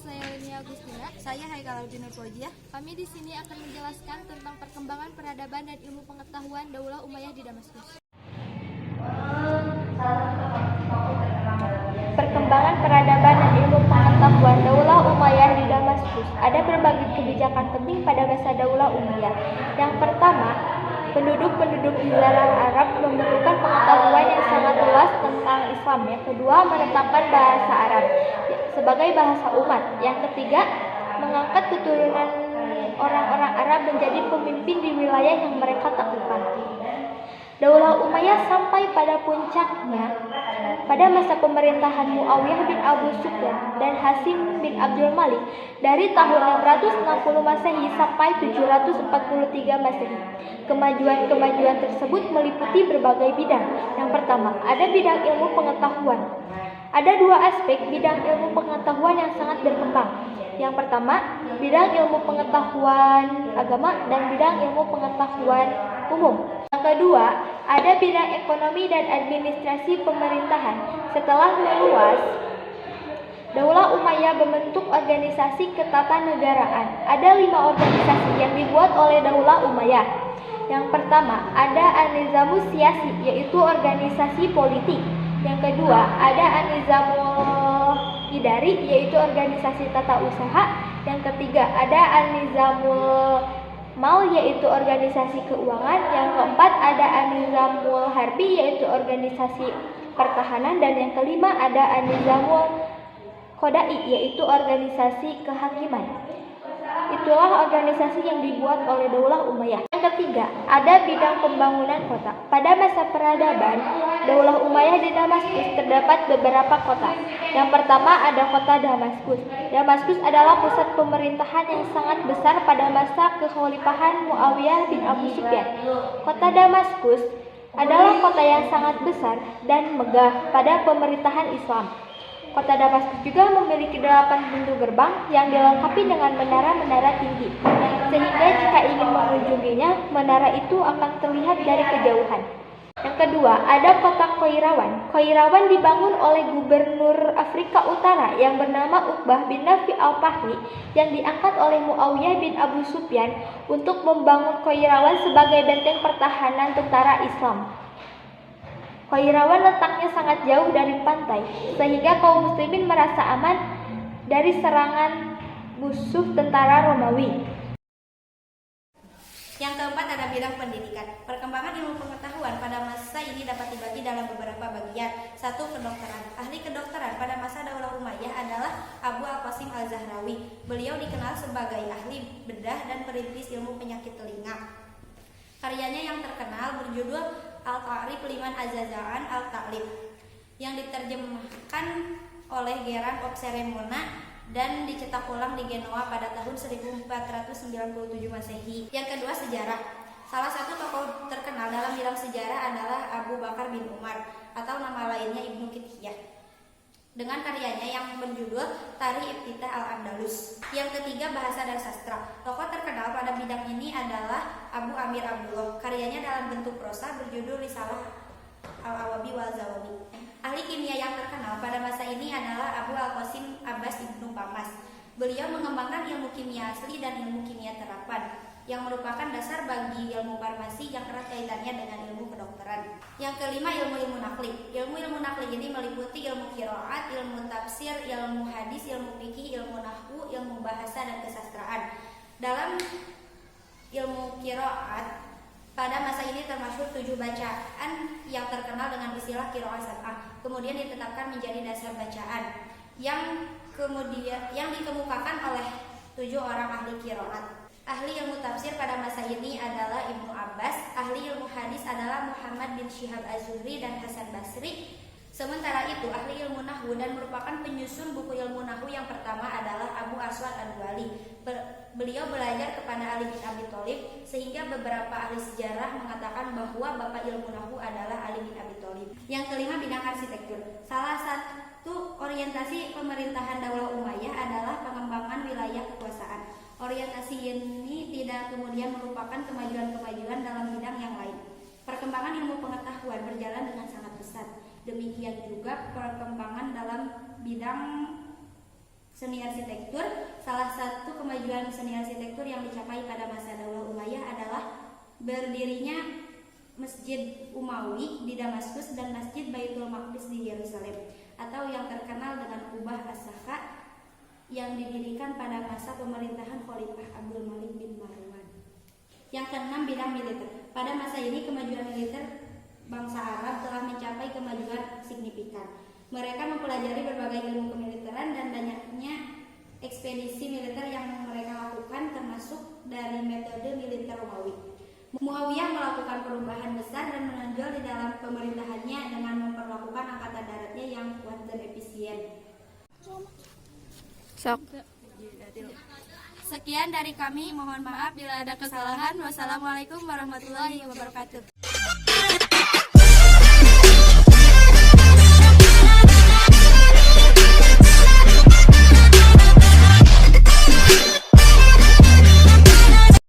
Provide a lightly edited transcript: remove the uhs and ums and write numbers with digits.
saya Linia Agustina. Saya Haikal Aldina Fauziah. Kami di sini akan menjelaskan tentang perkembangan peradaban dan ilmu pengetahuan Daulah Umayyah di Damaskus. Perkembangan peradaban dan ilmu pengetahuan Daulah Umayyah di Damaskus. Ada berbagai kebijakan penting pada masa Daulah Umayyah. Yang pertama, penduduk Jazirah Arab memerlukan pengetahuan yang sangat luas tentang Islam. Yang kedua, menetapkan bahasa Arab sebagai bahasa umat. Yang ketiga, mengangkat keturunan orang-orang Arab menjadi pemimpin di wilayah yang mereka taklukkan. Daulah Umayyah sampai pada puncaknya pada masa pemerintahan Muawiyah bin Abu Sufyan dan Hasim bin Abdul Malik dari tahun 660 Masehi sampai 743 Masehi. Kemajuan tersebut meliputi berbagai bidang. Yang pertama, ada bidang ilmu pengetahuan. Ada dua aspek bidang ilmu pengetahuan yang sangat berkembang. Yang pertama, bidang ilmu pengetahuan agama dan bidang ilmu pengetahuan umum. Yang kedua, ada bidang ekonomi dan administrasi pemerintahan. Setelah meluas, Daulah Umayyah membentuk organisasi ketatanegaraan. Ada 5 organisasi yang dibuat oleh Daulah Umayyah. Yang pertama, ada An-Nizamul Siyasi, yaitu organisasi politik. Yang kedua, ada An-Nizamul Idari, yaitu organisasi tata usaha. Yang ketiga, ada An-Nizamul Mal, yaitu organisasi keuangan. Yang keempat, ada An-Nizamul Harbi, yaitu organisasi pertahanan. Dan yang kelima, ada An-Nizamul Qodai, yaitu organisasi kehakiman. Itulah organisasi yang dibuat oleh Daulah Umayyah. Yang ketiga, ada bidang pembangunan kota. Pada masa peradaban Daulah Umayyah di Damaskus terdapat beberapa kota. Yang pertama ada kota Damaskus. Damaskus adalah pusat pemerintahan yang sangat besar pada masa kekhalifahan Muawiyah bin Abu Sufyan. Kota Damaskus adalah kota yang sangat besar dan megah pada pemerintahan Islam. Kota Damaskus juga memiliki 8 pintu gerbang yang dilengkapi dengan menara-menara tinggi, sehingga jika ingin mengunjunginya, menara itu akan terlihat dari kejauhan. Yang kedua, ada kota Qairawan. Qairawan dibangun oleh gubernur Afrika Utara yang bernama Uqbah bin Nafi al-Fahri yang diangkat oleh Muawiyah bin Abu Sufyan untuk membangun Qairawan sebagai benteng pertahanan tentara Islam. Qairawan letaknya sangat jauh dari pantai, sehingga kaum muslimin merasa aman dari serangan musuh tentara Romawi. Yang keempat ada bidang pendidikan. Perkembangan ilmu pengetahuan pada masa ini dapat dibagi dalam beberapa bagian. 1. Kedokteran. Ahli kedokteran pada masa Daulah Umayyah adalah Abu Al-Qasim Al-Zahrawi. Beliau dikenal sebagai ahli bedah dan perintis ilmu penyakit telinga. Karyanya yang terkenal berjudul Al-Ta'rif Liman Azaza'an Al-Ta'lif yang diterjemahkan oleh Gerard of Ceremona dan dicetak ulang di Genoa pada tahun 1497 Masehi. Yang kedua, sejarah. Salah satu tokoh terkenal dalam bidang sejarah adalah Abu Bakar bin Umar atau nama lainnya Ibnu Qitiyah dengan karyanya yang berjudul Tarikh Iftitah Al-Andalus. Yang ketiga, bahasa dan sastra. Tokoh terkenal pada bidang ini adalah Abu Amir Abdullah. Karyanya dalam bentuk prosa berjudul Risalah Al-Awabi wal Zawabi. Ahli kimia yang terkenal pada masa ini adalah Abu Al-Qasim Abbas Ibnu Pamas. Beliau mengembangkan ilmu kimia asli dan ilmu kimia terapan yang merupakan dasar bagi ilmu farmasi yang erat kaitannya dengan ilmu kedokteran. Yang kelima, ilmu-ilmu nakli. Ilmu-ilmu nakli ini meliputi ilmu qiraat, ilmu tafsir, ilmu hadis, ilmu fikih, ilmu nahwu, ilmu bahasa dan kesastraan. Dalam ilmu qiraat pada masa ini termasuk 7 bacaan yang terkenal dengan istilah qiraat sab'ah. Kemudian ditetapkan menjadi dasar bacaan yang dikemukakan oleh 7 orang ahli qiraat. Ahli ilmu tafsir pada masa ini adalah Ibnu Abbas. Ahli ilmu hadis adalah Muhammad bin Syihab Az-Zuhri dan Hasan Basri. Sementara itu, ahli ilmu nahwu dan merupakan penyusun buku ilmu nahwu yang pertama adalah Abu Aswad Ad-Duali. Beliau belajar kepada Ali bin Abi Thalib, sehingga beberapa ahli sejarah mengatakan bahwa bapak ilmu nahwu adalah Ali bin Abi Thalib. Yang kelima, bidang arsitektur. Salah satu orientasi pemerintahan Daulah Umayyah adalah pengembangan wilayah kekuasaan. Orientasi ini tidak kemudian merupakan kemajuan-kemajuan dalam bidang yang lain. Perkembangan ilmu pengetahuan berjalan dengan sangat pesat. Demikian juga perkembangan dalam bidang seni arsitektur. Salah satu kemajuan seni arsitektur yang dicapai pada masa Daulah Umayyah adalah berdirinya Masjid Umawi di Damaskus dan Masjid Baitul Maqdis di Yerusalem, atau yang terkenal dengan Kubah As-Sakha yang didirikan pada masa pemerintahan Khalifah Abdul Malik bin Marwan. Yang keenam, bidang militer. Pada masa ini kemajuan militer bangsa Arab telah mencapai kemajuan signifikan. Mereka mempelajari berbagai ilmu kemiliteran dan banyaknya ekspedisi militer yang mereka lakukan, termasuk dari metode militer Romawi. Muawiyah melakukan perubahan besar dan menonjol di dalam pemerintahannya dengan memperlakukan angkatan daratnya yang kuat dan efisien. Sekian dari kami, mohon maaf bila ada kesalahan. Wassalamualaikum warahmatullahi wabarakatuh.